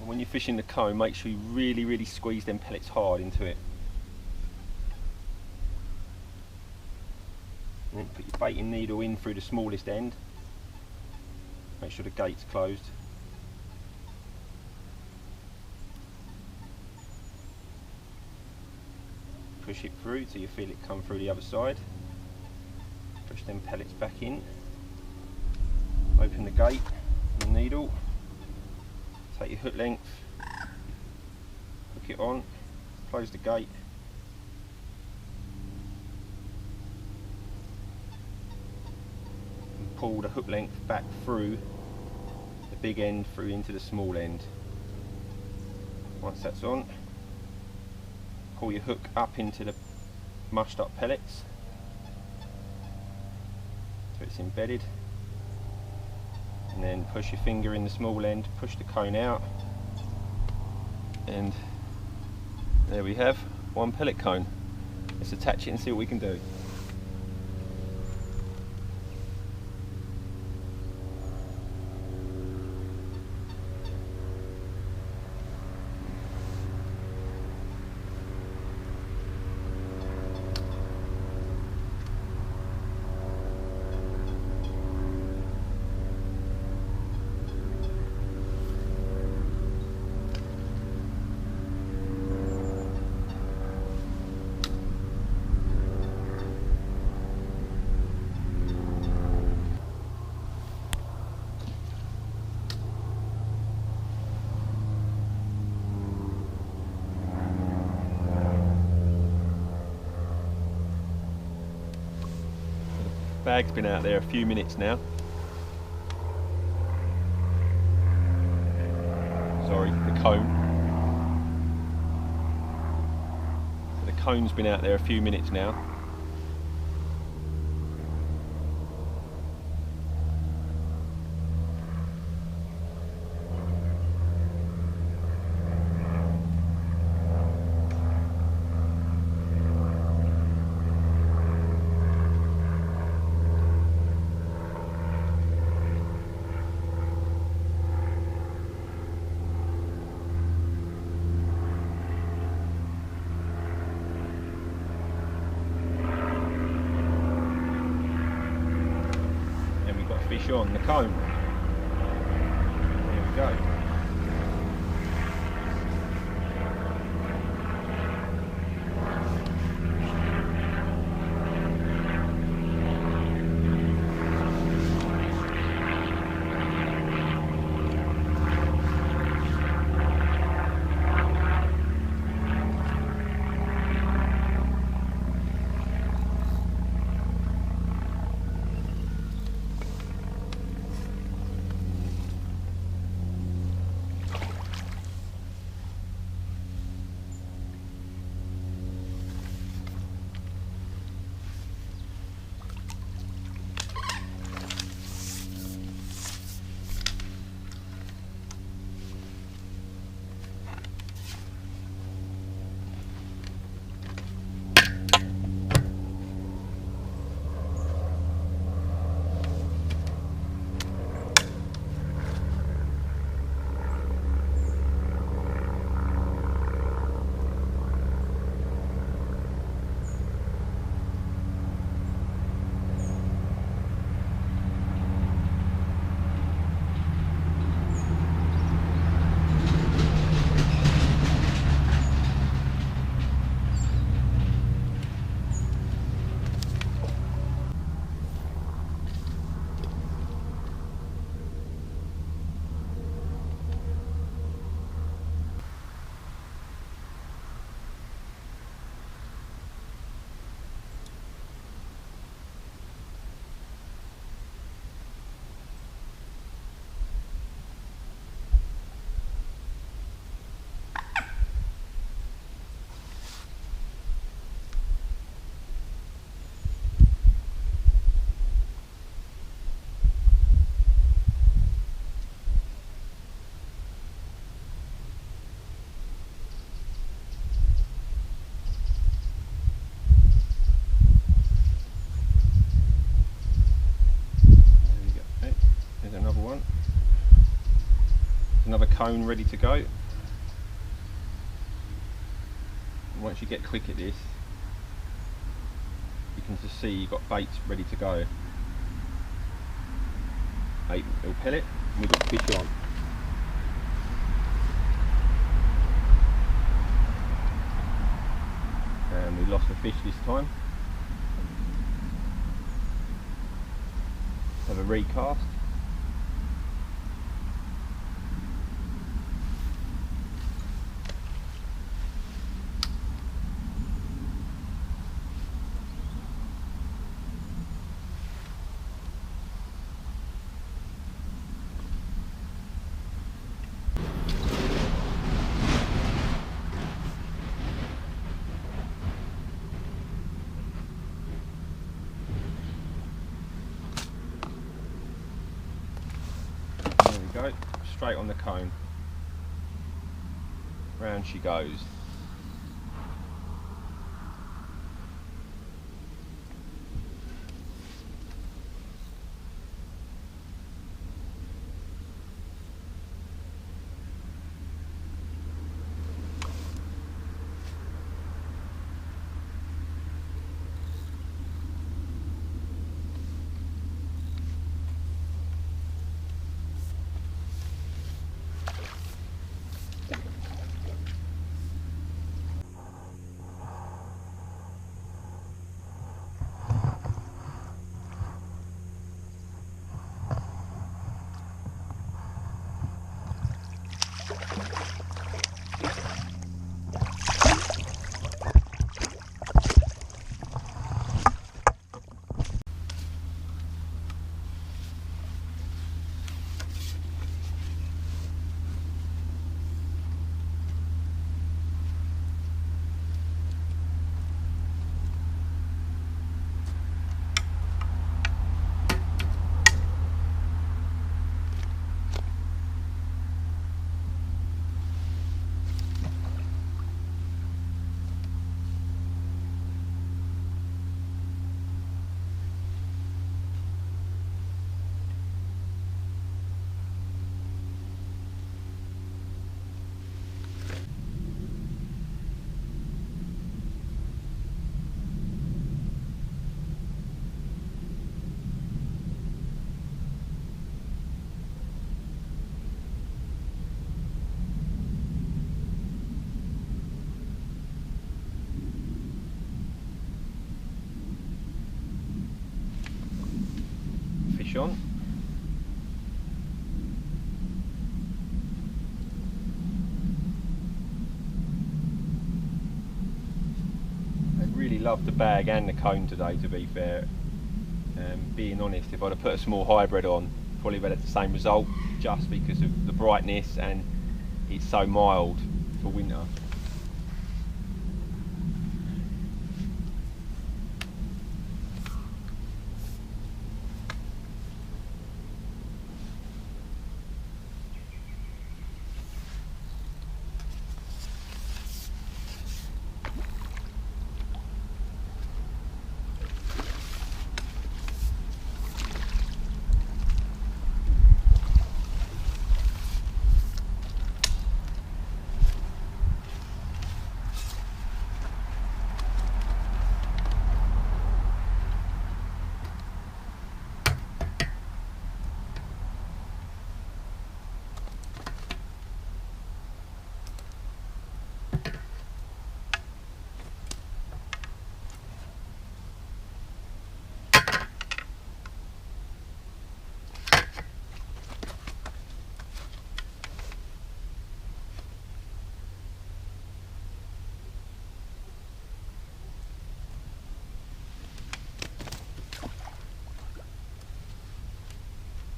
when you're fishing the cone, make sure you really squeeze them pellets hard into it. And then put your baiting needle in through the smallest end. Make sure the gate's closed. Push it through till you feel it come through the other side. Push them pellets back in. Open the gate and the needle. Take your hook length. Hook it on. Close the gate. And pull the hook length back through the big end through into the small end. Once that's on, pull your hook up into the mushed up pellets so it's embedded, and then push your finger in the small end, push the cone out, and there we have one pellet cone. Let's attach it and see what we can do. Bag's been out there a few minutes now. Sorry, the cone. So the cone's been out there a few minutes now. Fish on the cone. There we go. Another cone ready to go. And once you get quick at this, you can just see you've got baits ready to go. 8mm pellet, and we've got fish on. And we lost the fish this time. Have a recast. Go straight on the cone, round she goes. Fish on. I really love the bag and the cone today, to be fair. Being honest, if I'd have put a small hybrid on, probably would have had the same result, just because of the brightness and it's so mild for winter.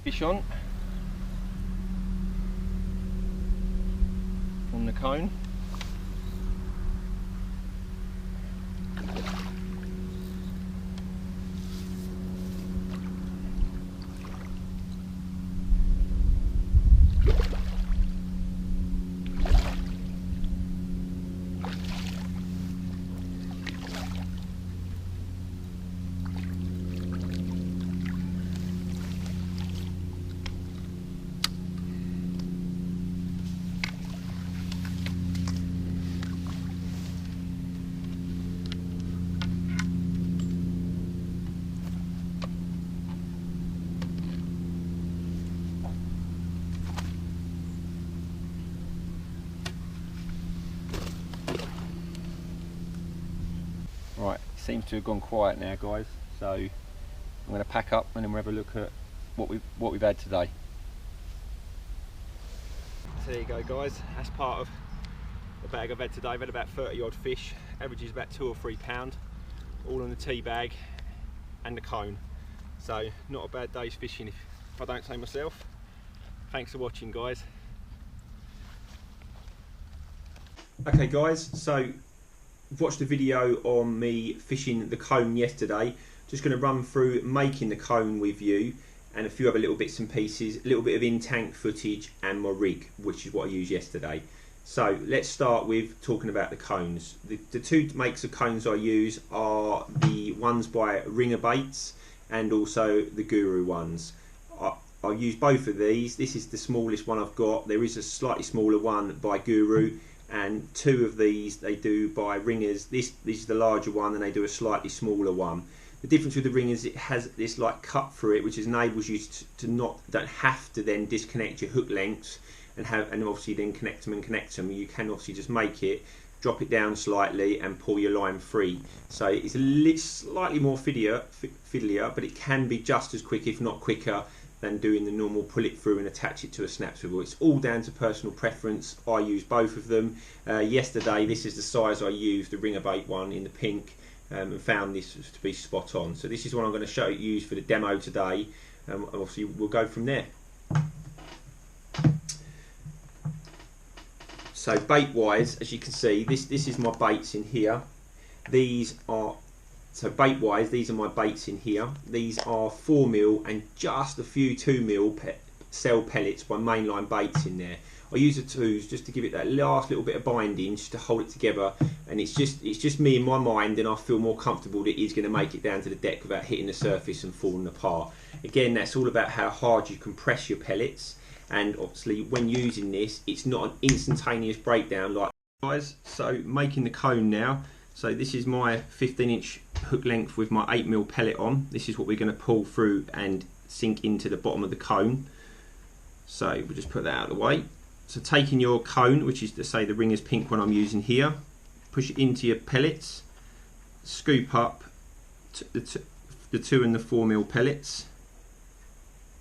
Fish on the cone. seems to have gone quiet now, guys, so I'm going to pack up and then we'll have a look at what we've had today. So there you go, guys, that's part of the bag I've had today. I've had about 30 odd fish, averages about £2 or £3, all on the tea bag and the cone. So not a bad day's fishing if I don't say myself. Thanks for watching, guys. Okay guys, so watched the video on me fishing the cone yesterday. Just going to run through making the cone with you and a few other little bits and pieces, a little bit of in-tank footage and my rig, which is what I used yesterday. So let's start with talking about the cones. The two makes of cones I use are the ones by Ringer Baits and also the Guru ones. I'll use both of these. This is the smallest one I've got. There is a slightly smaller one by Guru, and two of these they do by Ringers. This is the larger one, and they do a slightly smaller one. The difference with the Ringers, it has this like cut through it, which enables you to don't have to then disconnect your hook lengths and obviously then connect them. You can obviously just make it, drop it down slightly and pull your line free. So it's slightly more fiddlier, but it can be just as quick, if not quicker, than doing the normal pull it through and attach it to a snap swivel. It's all down to personal preference. I use both of them. Yesterday, this is the size I used, the Ringer Bait one in the pink, and found this to be spot on. So this is what I'm going to use for the demo today. Obviously we'll go from there. So bait wise, as you can see, this is my baits in here. So bait wise, these are my baits in here. These are 4mm and just a few 2mm cell pellets by Mainline baits in there. I use the 2s just to give it that last little bit of binding, just to hold it together. And it's just me in my mind, and I feel more comfortable that it's going to make it down to the deck without hitting the surface and falling apart. Again, that's all about how hard you can press your pellets. And obviously, when using this, it's not an instantaneous breakdown like guys. So making the cone now. So this is my 15-inch hook length with my 8mm pellet on. This is what we're going to pull through and sink into the bottom of the cone. So we'll just put that out of the way. So taking your cone, which is to say the Ringer's pink one I'm using here, push it into your pellets, scoop up the 2 and the 4mm pellets,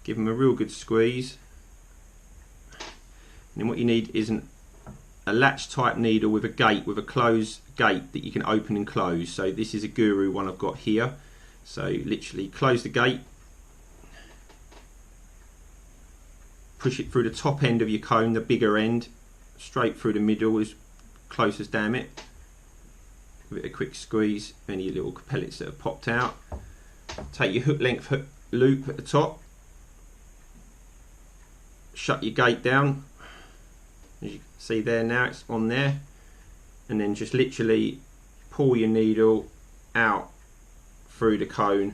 give them a real good squeeze. And then what you need is a latch type needle with a gate, with a closed gate that you can open and close. So this is a Guru one I've got here. So literally close the gate, push it through the top end of your cone, the bigger end, straight through the middle as close as damn it. Give it a quick squeeze, any little pellets that have popped out. Take your hook length loop at the top, shut your gate down. As you can see there now, it's on there, and then just literally pull your needle out through the cone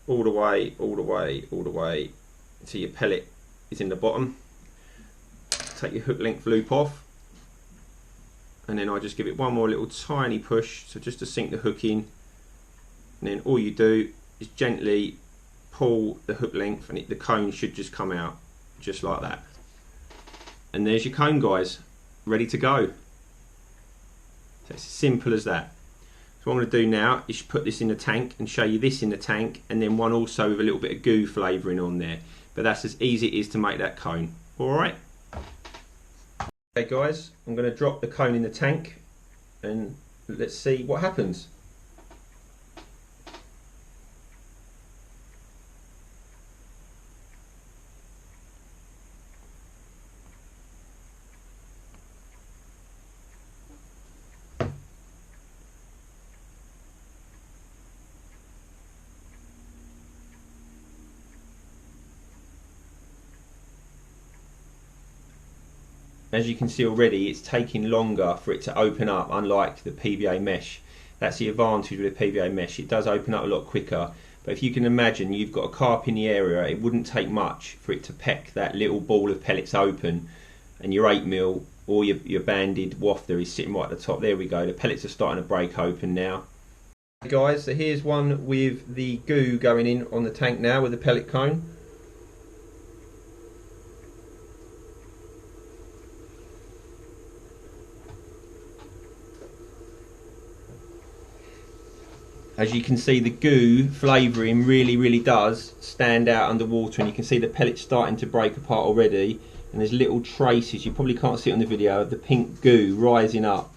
all the way until your pellet is in the bottom. Take your hook length loop off, and then I just give it one more little tiny push, so just to sink the hook in, and then all you do is gently pull the hook length and the cone should just come out just like that. And there's your cone, guys, ready to go. So it's as simple as that. So what I'm going to do now is put this in the tank and show you this in the tank, and then one also with a little bit of goo flavouring on there. But that's as easy it is to make that cone. Alright. Okay guys, I'm going to drop the cone in the tank and let's see what happens. As you can see already, it's taking longer for it to open up, unlike the PVA mesh. That's the advantage with the PVA mesh. It does open up a lot quicker. But if you can imagine, you've got a carp in the area, it wouldn't take much for it to peck that little ball of pellets open, and your 8mm or your banded wafter is sitting right at the top. There we go, the pellets are starting to break open now. Hey guys, so here's one with the goo going in on the tank now with the pellet cone. As you can see, the goo flavouring really does stand out underwater, and you can see the pellets starting to break apart already, and there's little traces, you probably can't see it on the video, of the pink goo rising up.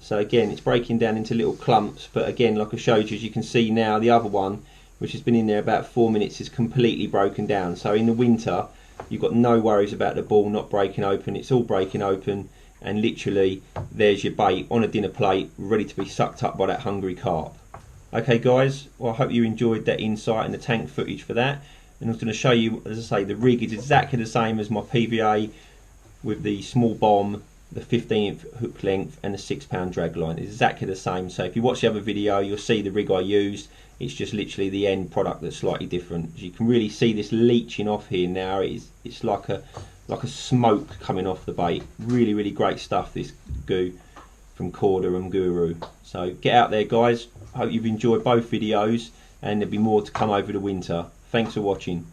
So again, it's breaking down into little clumps, but again, like I showed you, as you can see now, the other one, which has been in there about 4 minutes, is completely broken down. So in the winter, you've got no worries about the ball not breaking open. It's all breaking open, and literally there's your bait on a dinner plate, ready to be sucked up by that hungry carp. Okay guys, well I hope you enjoyed that insight and the tank footage for that. And I was going to show you, as I say, the rig is exactly the same as my PVA, with the small bomb, the 15th hook length and the 6-pound drag line. It's exactly the same. So if you watch the other video, you'll see the rig I used. It's just literally the end product that's slightly different. As you can really see this leaching off here now. It's like a smoke coming off the bait. Really great stuff, this goo from Corda and Guru. So get out there guys. Hope you've enjoyed both videos, and there'll be more to come over the winter. Thanks for watching.